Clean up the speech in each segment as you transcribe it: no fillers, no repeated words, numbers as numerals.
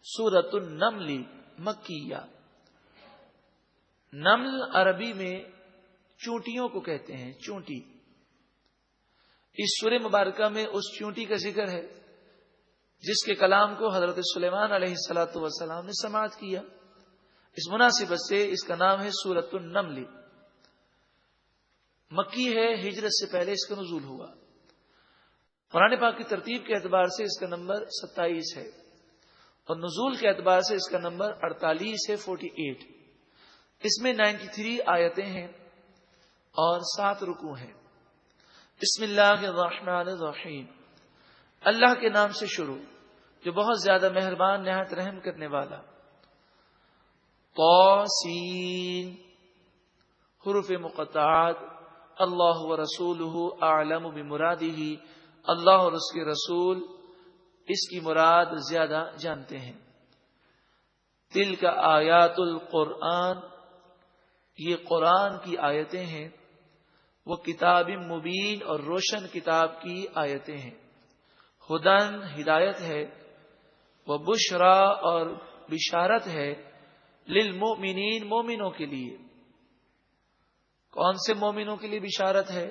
سورۃ النمل مکیہ. نمل عربی میں چونٹیوں کو کہتے ہیں. چونٹی. اس سورہ مبارکہ میں اس چونٹی کا ذکر ہے جس کے کلام کو حضرت سلیمان علیہ الصلوۃ والسلام نے سماعت کیا. اس مناسبت سے اس کا نام ہے سورۃ النمل. مکی ہے، ہجرت سے پہلے اس کا نزول ہوا. قرآن پاک کی ترتیب کے اعتبار سے اس کا نمبر 27 ہے اور نزول کے اعتبار سے اس کا نمبر 48 ہے، 48. اس میں 93 آیتیں ہیں اور 7 رکوع ہیں. بسم اللہ الرحمن الرحیم. اللہ کے نام سے شروع جو بہت زیادہ مہربان نہایت رحم کرنے والا. طاسین حروف مقطعات. اللہ ورسولہ اعلم بمرادہ. اللہ اور اس کے رسول اس کی مراد زیادہ جانتے ہیں. تلک آیات القرآن، یہ قرآن کی آیتیں ہیں. وہ کتاب مبین اور روشن کتاب کی آیتیں ہیں. ہدن ہدایت ہے، وہ بشرا اور بشارت ہے، للمؤمنین مومنوں کے لیے. کون سے مومنوں کے لیے بشارت ہے؟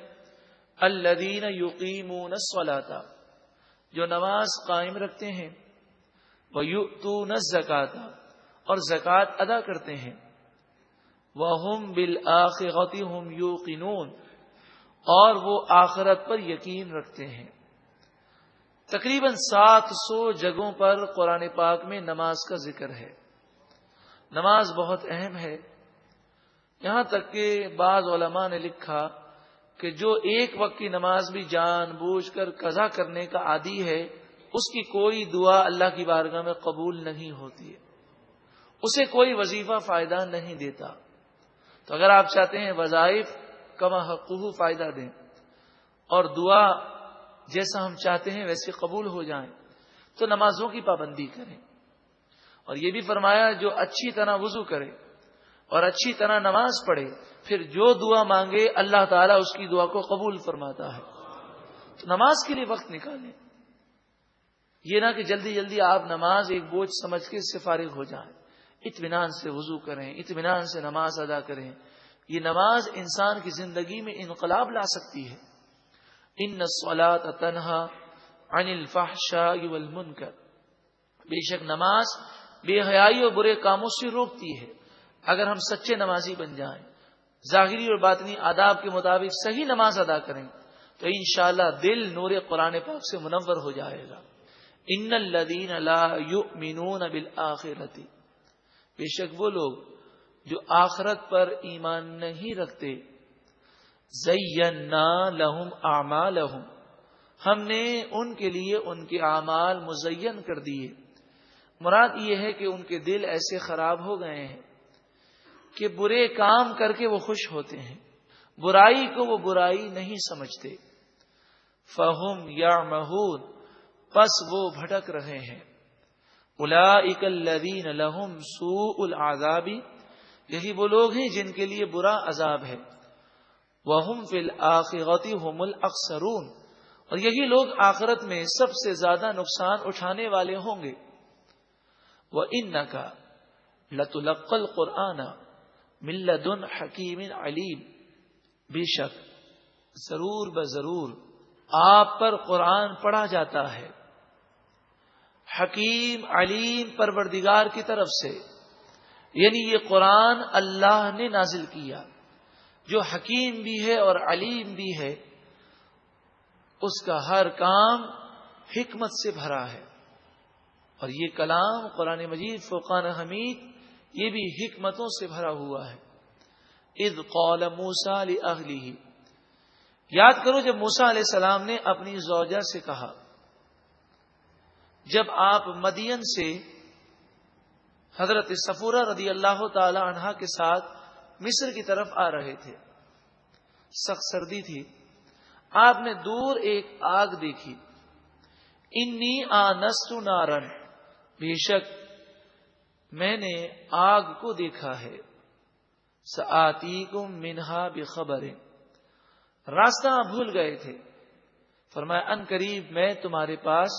الذین یقیمون الصلاۃ، جو نماز قائم رکھتے ہیں. ویؤتون الزکاۃ، اور زکوٰۃ ادا کرتے ہیں. وہم بالآخرۃ ہم یوقنون، اور وہ آخرت پر یقین رکھتے ہیں. تقریباً 700 جگہوں پر قرآن پاک میں نماز کا ذکر ہے. نماز بہت اہم ہے، یہاں تک کہ بعض علماء نے لکھا کہ جو ایک وقت کی نماز بھی جان بوجھ کر قضا کرنے کا عادی ہے، اس کی کوئی دعا اللہ کی بارگاہ میں قبول نہیں ہوتی ہے، اسے کوئی وظیفہ فائدہ نہیں دیتا. تو اگر آپ چاہتے ہیں وظائف کما حقہ فائدہ دیں اور دعا جیسا ہم چاہتے ہیں ویسے قبول ہو جائیں، تو نمازوں کی پابندی کریں. اور یہ بھی فرمایا جو اچھی طرح وضو کرے اور اچھی طرح نماز پڑھے، پھر جو دعا مانگے اللہ تعالیٰ اس کی دعا کو قبول فرماتا ہے. تو نماز کے لیے وقت نکالیں. یہ نہ کہ جلدی جلدی آپ نماز ایک بوجھ سمجھ کے اس سے فارغ ہو جائیں. اطمینان سے وضو کریں، اطمینان سے نماز ادا کریں. یہ نماز انسان کی زندگی میں انقلاب لا سکتی ہے. ان الصلاۃ تنہی عن الفحشاء والمنکر، بے شک نماز بے حیائی اور برے کاموں سے روکتی ہے. اگر ہم سچے نمازی بن جائیں، ظاہری اور باطنی آداب کے مطابق صحیح نماز ادا کریں، تو انشاءاللہ دل نور قرآن پاک سے منور ہو جائے گا. ان الذین لا یؤمنون بالآخرۃ، بے شک وہ لوگ جو آخرت پر ایمان نہیں رکھتے. زینا لہم اعمالہم، ہم نے ان کے لیے ان کے اعمال مزین کر دیے. مراد یہ ہے کہ ان کے دل ایسے خراب ہو گئے ہیں کہ برے کام کر کے وہ خوش ہوتے ہیں، برائی کو وہ برائی نہیں سمجھتے. فہم یعمہون، پس وہ بھٹک رہے ہیں. اولئک الذین لہم سوء العذاب، یہی وہ لوگ ہیں جن کے لیے برا عذاب ہے. وہم فی الآخرۃ ھم الاخسرون، اور یہی لوگ آخرت میں سب سے زیادہ نقصان اٹھانے والے ہوں گے. وَإِنَّكَ لَتُلَقَّى الْقُرْآنَ مِن لَّدُنْ حَكِيمٍ عَلِيمٍ، بے شک ضرور بضرور آپ پر قرآن پڑھا جاتا ہے حکیم علیم پروردگار کی طرف سے. یعنی یہ قرآن اللہ نے نازل کیا جو حکیم بھی ہے اور علیم بھی ہے. اس کا ہر کام حکمت سے بھرا ہے. اور یہ کلام قرآن مجید فرقان حمید یہ بھی حکمتوں سے بھرا ہوا ہے. اذ قال موسیٰ لأہلہ، یاد کرو جب موسیٰ علیہ السلام نے اپنی زوجہ سے کہا، جب آپ مدین سے حضرت صفورہ رضی اللہ تعالی عنہا کے ساتھ مصر کی طرف آ رہے تھے. سخت سردی تھی. آپ نے دور ایک آگ دیکھی. انی آنست نارن، بے شک میں نے آگ کو دیکھا ہے. سآتیکم منہا بخبر، راستہ بھول گئے تھے. فرمایا ان قریب میں تمہارے پاس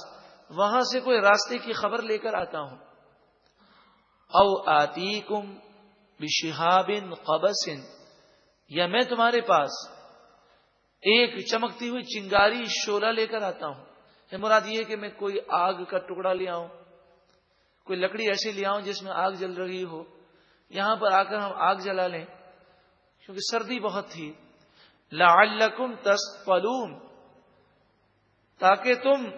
وہاں سے کوئی راستے کی خبر لے کر آتا ہوں. او آتیکم بشہاب قبس، یا میں تمہارے پاس ایک چمکتی ہوئی چنگاری شعلہ لے کر آتا ہوں. مراد یہ ہے کہ میں کوئی آگ کا ٹکڑا لے آؤں، کوئی لکڑی ایسی لے آؤں جس میں آگ جل رہی ہو، یہاں پر آ کر ہم آگ جلا لیں، کیونکہ سردی بہت تھی. لعلکم تصطلون، تاکہ تم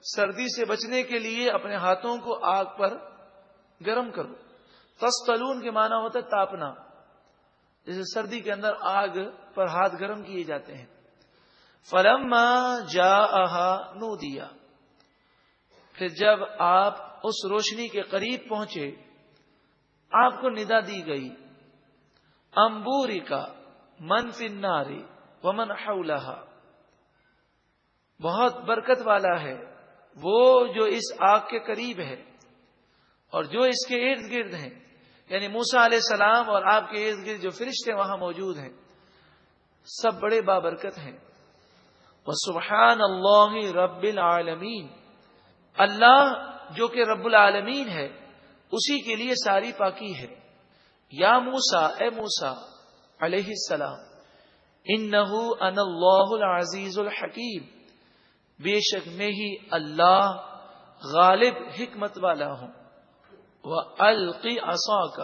سردی سے بچنے کے لیے اپنے ہاتھوں کو آگ پر گرم کرو. تصطلون کے معنی ہوتا ہے تاپنا، جیسے سردی کے اندر آگ پر ہاتھ گرم کیے جاتے ہیں. فلما جاءها نودیا، پھر جب آپ اس روشنی کے قریب پہنچے آپ کو ندا دی گئی، انبورکا من فی النار ومن حولہا، بہت برکت والا ہے وہ جو اس آگ کے قریب ہے اور جو اس کے ارد گرد ہیں، یعنی موسیٰ علیہ السلام اور آپ کے ارد گرد جو فرشتے وہاں موجود ہیں سب بڑے بابرکت ہیں. وسبحان اللہ رب العالمین، اللہ جو کہ رب العالمین ہے اسی کے لیے ساری پاکی ہے. یا موسیٰ، اے موسیٰ علیہ السلام، انہ انا اللہ العزیز الحکیم، بے شک میں ہی اللہ غالب حکمت والا ہوں. وَأَلْقِ عَصَاكَ،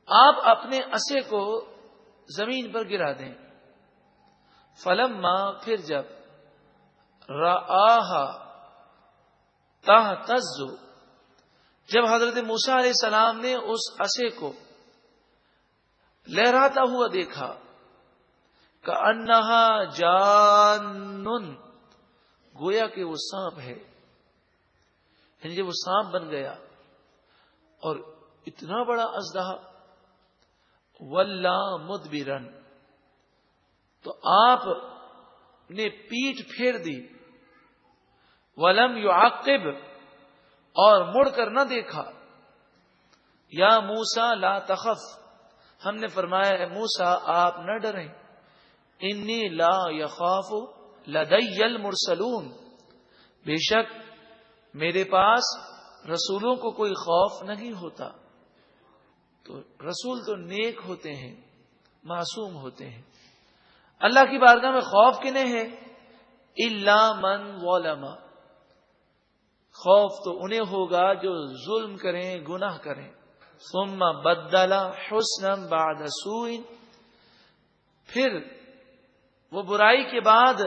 آپ اپنے عصے کو زمین پر گرا دیں. فلما، پھر جب رآہا تہتز، جب حضرت موسیٰ علیہ السلام نے اس عصے کو لہراتا ہوا دیکھا، کأنہا جان، گویا کہ وہ سانپ ہے، یعنی جب وہ سانپ بن گیا اور اتنا بڑا اژدہا، وَلَّا مُدْبِرًا، تو آپ نے پیٹھ پھیر دی. وَلَمْ يُعَقِّبْ، اور مڑ کر نہ دیکھا. یا موسیٰ لا تخف، ہم نے فرمایا اے موسیٰ آپ نہ ڈریں. انی لا یخاف لدی المرسلون، بے شک میرے پاس رسولوں کو کوئی خوف نہیں ہوتا. تو رسول تو نیک ہوتے ہیں، معصوم ہوتے ہیں. اللہ کی بارگاہ میں خوف کنہیں ہے؟ الا من ظلم، خوف تو انہیں ہوگا جو ظلم کریں، گناہ کریں. ثم بدل حسنا بعد سوء، پھر وہ برائی کے بعد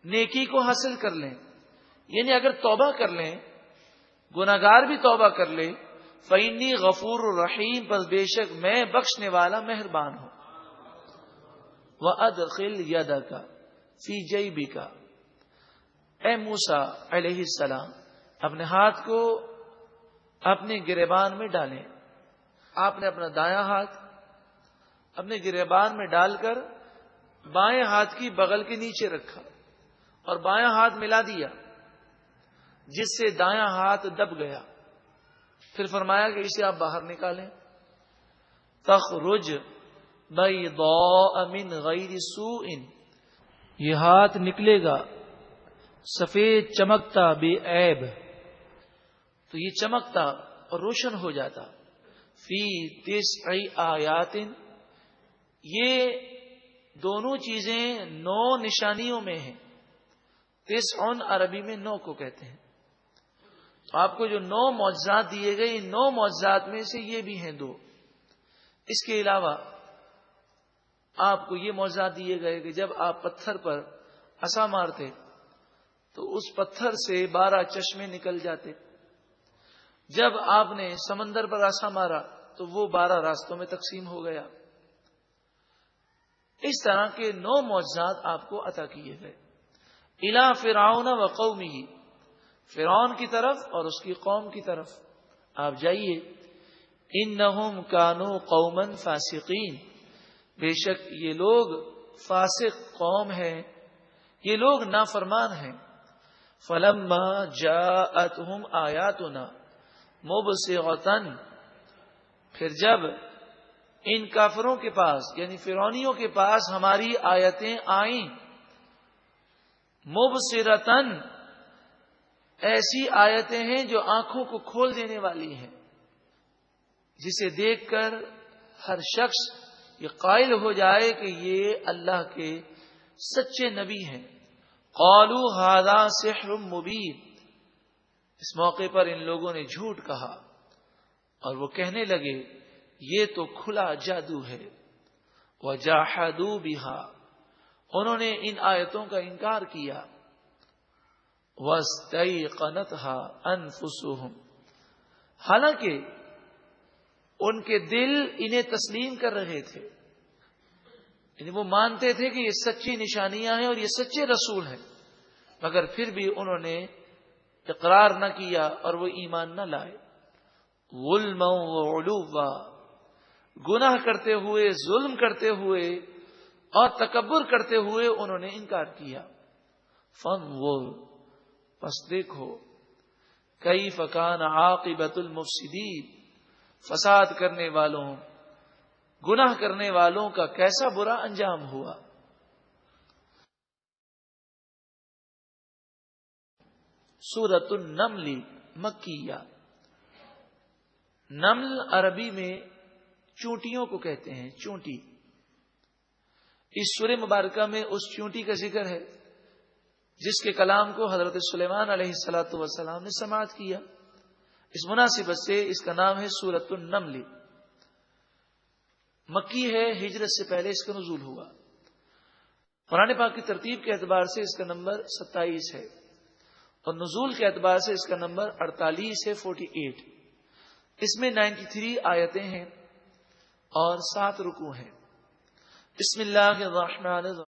نیکی کو حاصل کر لیں، یعنی اگر توبہ کر لیں، گناہگار بھی توبہ کر لے، فإنی غفور الرحیم، پس بے شک میں بخشنے والا مہربان ہوں. وَأَدْخِلْ يَدَكَ فِي جَيْبِكَ، اے موسیٰ علیہ السلام اپنے ہاتھ کو اپنے گریبان میں ڈالیں. آپ نے اپنا دایاں ہاتھ اپنے گریبان میں ڈال کر بائیں ہاتھ کی بغل کے نیچے رکھا اور بایاں ہاتھ ملا دیا، جس سے دایاں ہاتھ دب گیا. پھر فرمایا کہ اسے آپ باہر نکالیں. تخرج بیضاء من غیر سوء، یہ ہاتھ نکلے گا سفید چمکتا بے عیب. تو یہ چمکتا اور روشن ہو جاتا. فی 9 آیات، یہ دونوں چیزیں 9 نشانیوں میں ہیں. 9 عربی میں 9 کو کہتے ہیں. تو آپ کو جو 9 معجزات دیے گئے، ان 9 معجزات میں سے یہ بھی ہیں 2. اس کے علاوہ آپ کو یہ معجزات دیے گئے کہ جب آپ پتھر پر عصا مارتے تو اس پتھر سے 12 چشمے نکل جاتے. جب آپ نے سمندر پر عصا مارا تو وہ 12 راستوں میں تقسیم ہو گیا. اس طرح کے 9 معجزات آپ کو عطا کیے گئے. الی فرعون و قومہ، فرعون کی طرف اور اس کی قوم کی طرف آپ جائیے. انہم کانوا قوما فاسقین، بے شک یہ لوگ فاسق قوم ہیں، یہ لوگ نافرمان ہیں. فلما جاءتہم آیاتنا مبصرۃ، پھر جب ان کافروں کے پاس یعنی فرعونیوں کے پاس ہماری آیتیں آئیں، مبصرۃ ایسی آیتیں ہیں جو آنکھوں کو کھول دینے والی ہیں، جسے دیکھ کر ہر شخص یہ قائل ہو جائے کہ یہ اللہ کے سچے نبی ہیں۔ قالوا ھذا سحر مبین، اس موقع پر ان لوگوں نے جھوٹ کہا اور وہ کہنے لگے یہ تو کھلا جادو ہے۔ وجاحدوا بہا، انہوں نے ان آیتوں کا انکار کیا۔ واستيقنتها انفسهم، حالانکہ ان کے دل انہیں تسلیم کر رہے تھے، یعنی وہ مانتے تھے کہ یہ سچی نشانیاں ہیں اور یہ سچے رسول ہیں، مگر پھر بھی انہوں نے اقرار نہ کیا اور وہ ایمان نہ لائے۔ ظلما وعلوا، گناہ کرتے ہوئے، ظلم کرتے ہوئے اور تکبر کرتے ہوئے انہوں نے انکار کیا۔ فانظر، پس دیکھو، کیف کان عاقبۃ المفسدین، فساد کرنے والوں، گناہ کرنے والوں کا کیسا برا انجام ہوا۔ سورۃ النمل مکیہ، نمل عربی میں چونٹیوں کو کہتے ہیں، چونٹی۔ اس سورہ مبارکہ میں اس چونٹی کا ذکر ہے جس کے کلام کو حضرت سلیمان علیہ الصلوۃ والسلام نے سماعت کیا۔ اس مناسبت سے اس کا نام ہے سورۃ النمل۔ مکی ہے، ہجرت سے پہلے اس کا نزول ہوا۔ قرآن پاک کی ترتیب کے اعتبار سے اس کا نمبر 27 ہے اور نزول کے اعتبار سے اس کا نمبر 48 ہے، 48۔ اس میں 93 آیتیں ہیں اور 7 رکوع ہیں۔ بسم اللہ الرحمن الرحیم۔